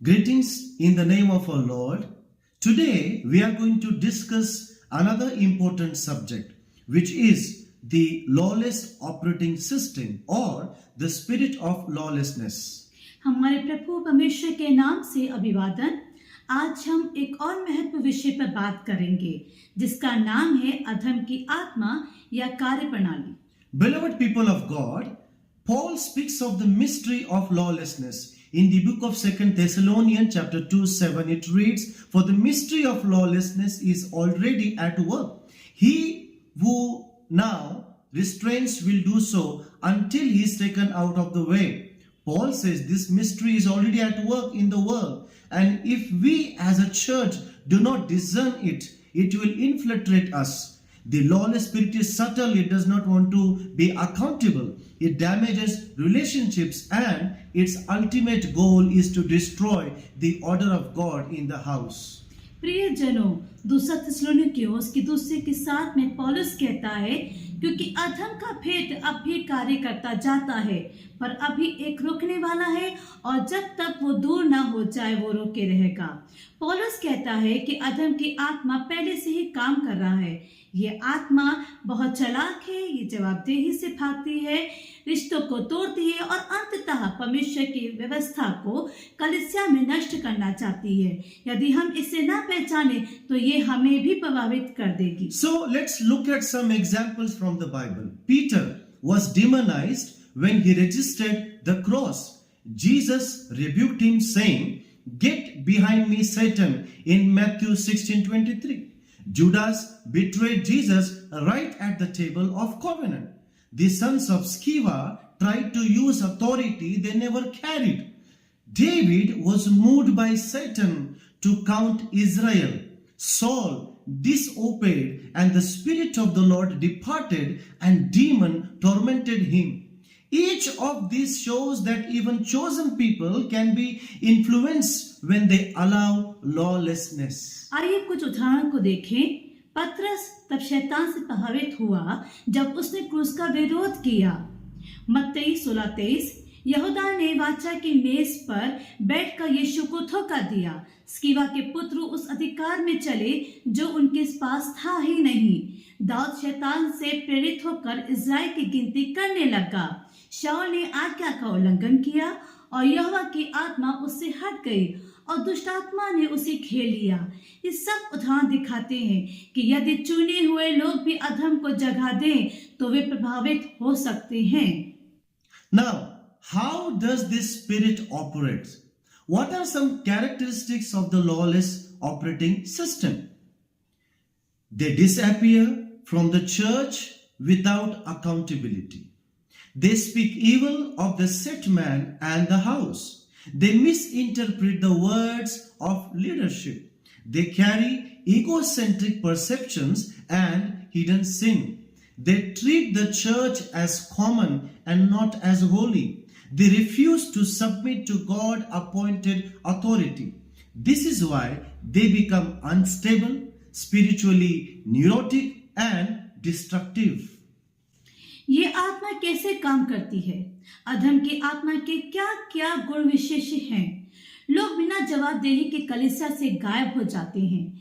Greetings in the name of our Lord. Today we are going to discuss another important subject, which is the lawless operating system or the spirit of lawlessness. हमारे प्रभु परमेश्वर के नाम से अभिवादन। आज हम एक और महत्व विषय पर बात करेंगे जिसका नाम है अधर्म की आत्मा या कार्य प्रणाली। Beloved people of God, Paul speaks of the mystery of lawlessness. In the book of 2 Thessalonians chapter 2:7 it reads, "For the mystery of lawlessness is already at work. He who now restrains will do so until he is taken out of the way." Paul says this mystery is already at work in the world, and if we as a church do not discern it, it will infiltrate us. The lawless spirit is subtle, it does not want to be accountable. It damages relationships and its ultimate goal is to destroy the order of God in the house. प्रिय जनों, दूसरा थिस्सलुनीकियों उसकी दूसरे के साथ में पौलुस कहता है, क्योंकि अधर्म का भेद अब भी कार्य करता जाता है, पर अभी एक रुकने वाला है और जब तक वो दूर ना हो जाए वो रोके रहेगा। पौलुस कहता है कि अधर्म की आत्मा पहले से ही काम कर रहा है। ये आत्मा बहुत चालाक है, ये जवाबदेही से भागती है, रिश्तों को तोड़ती है और अंततः परमेश्वर की व्यवस्था को कलीसिया में नष्ट करना चाहती है। यदि हम इसे ना पहचाने तो ये हमें भी प्रभावित कर देगी। So let's look at some examples from the Bible. Peter was demonized when he resisted the cross. Jesus rebuked him saying, "Get behind me, Satan," in Matthew 16:23. Judas betrayed Jesus right at the table of covenant. The sons of Sceva tried to use authority they never carried. David was moved by Satan to count Israel. Saul disobeyed and the spirit of the Lord departed and demon tormented him. Each of these shows that even chosen people can be influenced when they allow lawlessness. आइए कुछ उदाहरण को देखें। पतरस तब शैतान से प्रभावित हुआ जब उसने क्रूस का विरोध किया। मत्ती 16:23। यहूदा ने वाचा की मेज पर बैठकर यीशु को धोखा दिया। स्कीवा के पुत्र उस अधिकार में चले जो उनके पास था ही नहीं। दाऊद शैतान से प्रेरित होकर इज़राइल की गिनती करने लगा। शाऊल ने आज्ञा का उल्लंघन किया और यहोवा की आत्मा उससे हट गई और दुष्ट आत्मा ने उसे घेर लिया। ये सब उदाहरण दिखाते हैं कि यदि चुने हुए लोग भी अधर्म को जगह दें तो वे प्रभावित हो सकते हैं। Now, how does this spirit operate? What are some characteristics of the lawless operating system? They disappear from the church without accountability. They speak evil of the set man and the house. They misinterpret the words of leadership. They carry egocentric perceptions and hidden sin. They treat the church as common and not as holy. They refuse to submit to God-appointed authority. This is why they become unstable, spiritually neurotic, and destructive. ये आत्मा कैसे काम करती है? अधर्म की आत्मा के क्या क्या गुण विशेष हैं? लोग बिना जवाबदेही के कलीसिया से गायब हो जाते हैं।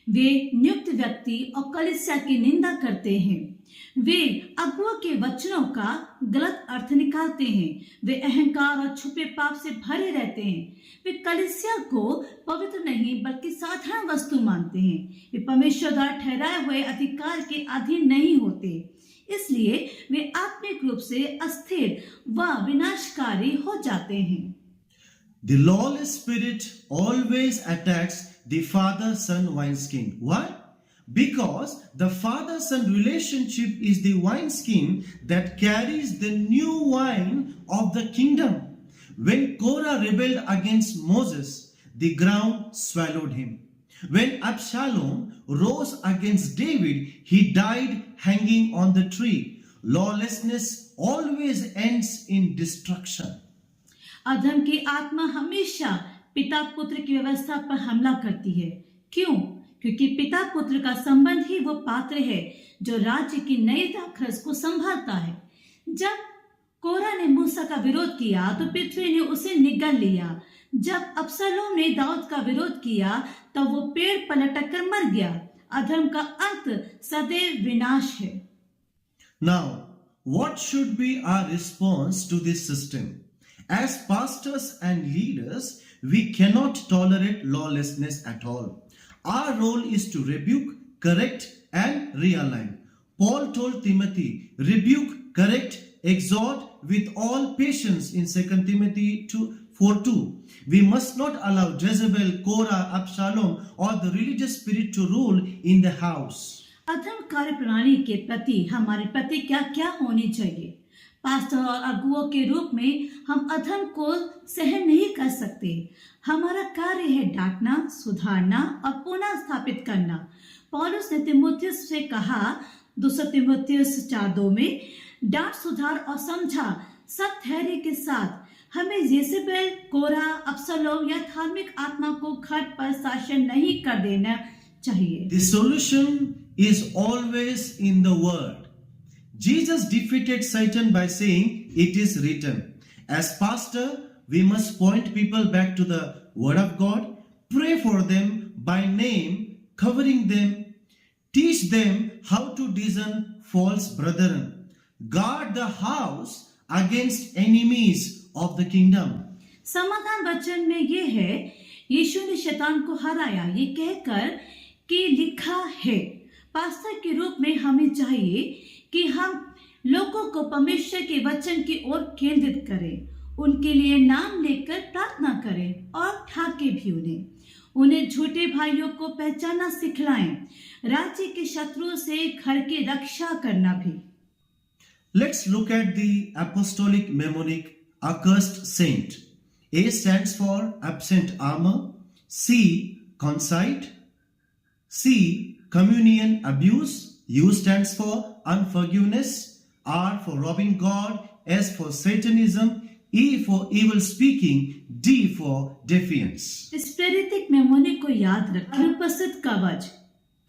वे नियुक्त व्यक्ति और कलीसिया की निंदा करते हैं। वे अगुआ के वचनों का गलत अर्थ निकालते हैं। वे अहंकार और छुपे पाप से भरे रहते हैं। वे कलीसिया को पवित्र नहीं बल्कि साधारण वस्तु मानते हैं। वे परमेश्वर द्वारा ठहराए हुए अधिकार के अधीन नहीं होते, इसलिए वे आत्मिक रूप से अस्थिर व विनाशकारी हो जाते हैं। The lawless spirit always attacks the father-son wineskin. Why? Because the father-son relationship is the wineskin that carries the new wine of the kingdom. When Korah rebelled against Moses, the ground swallowed him. When Absalom rose against David, he died hanging on the tree. Lawlessness always ends in destruction. अधर्म की आत्मा हमेशा पिता पुत्र की व्यवस्था पर हमला करती है। क्यों? क्योंकि पिता पुत्र का संबंध ही वो पात्र है जो राज्य की नई दाखरस को संभालता है। जब कोरा ने मूसा का विरोध किया तो पृथ्वी ने उसे निगल लिया। जब अब्सलोम ने दाऊद का विरोध किया तब वो पेड़ पर लटक कर मर गया। अधर्म का अंत सदैव विनाश है। Now, what should be our response to this system? As pastors and leaders, we cannot tolerate lawlessness at all. Our role is to rebuke, correct, and realign. Paul told Timothy, rebuke, correct, exhort with all patience in 2 Timothy 4:2. We must not allow Jezebel, Korah, Absalom, or the religious spirit to rule in the house. अधर्म कार्य प्रणाली के प्रति हमारी प्रतिक्रिया क्या होनी चाहिए? पास्टर और अगुओं के रूप में हम अधर्म को सहन नहीं कर सकते। हमारा कार्य है डांटना, सुधारना और पुनः स्थापित करना। पौलुस ने तीमुथियुस से कहा 2 तीमुथियुस 4:2 में, डांट, सुधार और समझा सब धैर्य के साथ। हमें जेजेबेल, कोरा, अब्सलोम या धार्मिक आत्मा को घर पर शासन नहीं कर देना चाहिए। The solution is always in the word. Jesus defeated Satan by saying, "It is written." As pastor, we must point people back to the word of God, pray for them by name, covering them, teach them how to discern false brethren, guard the house against enemies of the kingdom. समाधान वचन में ये है, यीशु ने शैतान को हराया ये कहकर कि लिखा है। पास्टर के रूप में हमें चाहिए कि हम लोगों को परमेश्वर के वचन की ओर केंद्रित करें, उनके लिए नाम लेकर प्रार्थना करें और ठाके भी उन्हें झूठे भाइयों को पहचानना सिखलाएं, राज्य के शत्रुओं से घर की रक्षा करना भी। Let's look at the apostolic mnemonic accursed saint. A stands for absent armor, C conceit, C communion abuse, U stands for unforgiveness, R for robbing God, S for Satanism, E for evil speaking, D for defiance. इस प्रेरितिक मेमोनी को याद रखें। अनुपस्थित कवच,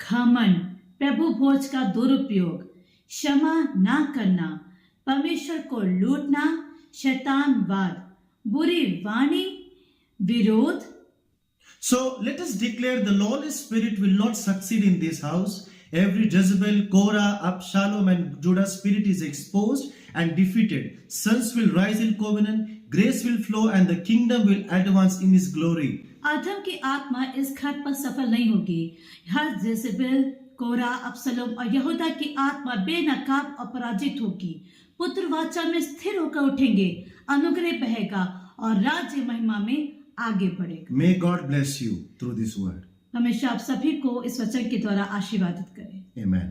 घमंड, प्रभु भोज का दुरुपयोग, क्षमा ना करना, परमेश्वर को लूटना, शैतानवाद, बुरी वाणी, विरोध। So let us declare the lawless spirit will not succeed in this house. Every Jezebel, Korah, Absalom and Judah spirit is exposed and defeated. Sons will rise in covenant, grace will flow and the kingdom will advance in his glory. अधर्म की आत्मा इस घर पर सफल नहीं होगी। हर Jezebel, कोरा, अब्सलोम और यहूदा की आत्मा बेनकाब और पराजित होगी। पुत्र वाचा में स्थिर होकर उठेंगे, अनुग्रह बहेगा और राज्य महिमा में आगे बढ़ेगा। May God bless you through this word. हमेशा आप सभी को इस वचन के द्वारा आशीर्वादित करें। Amen.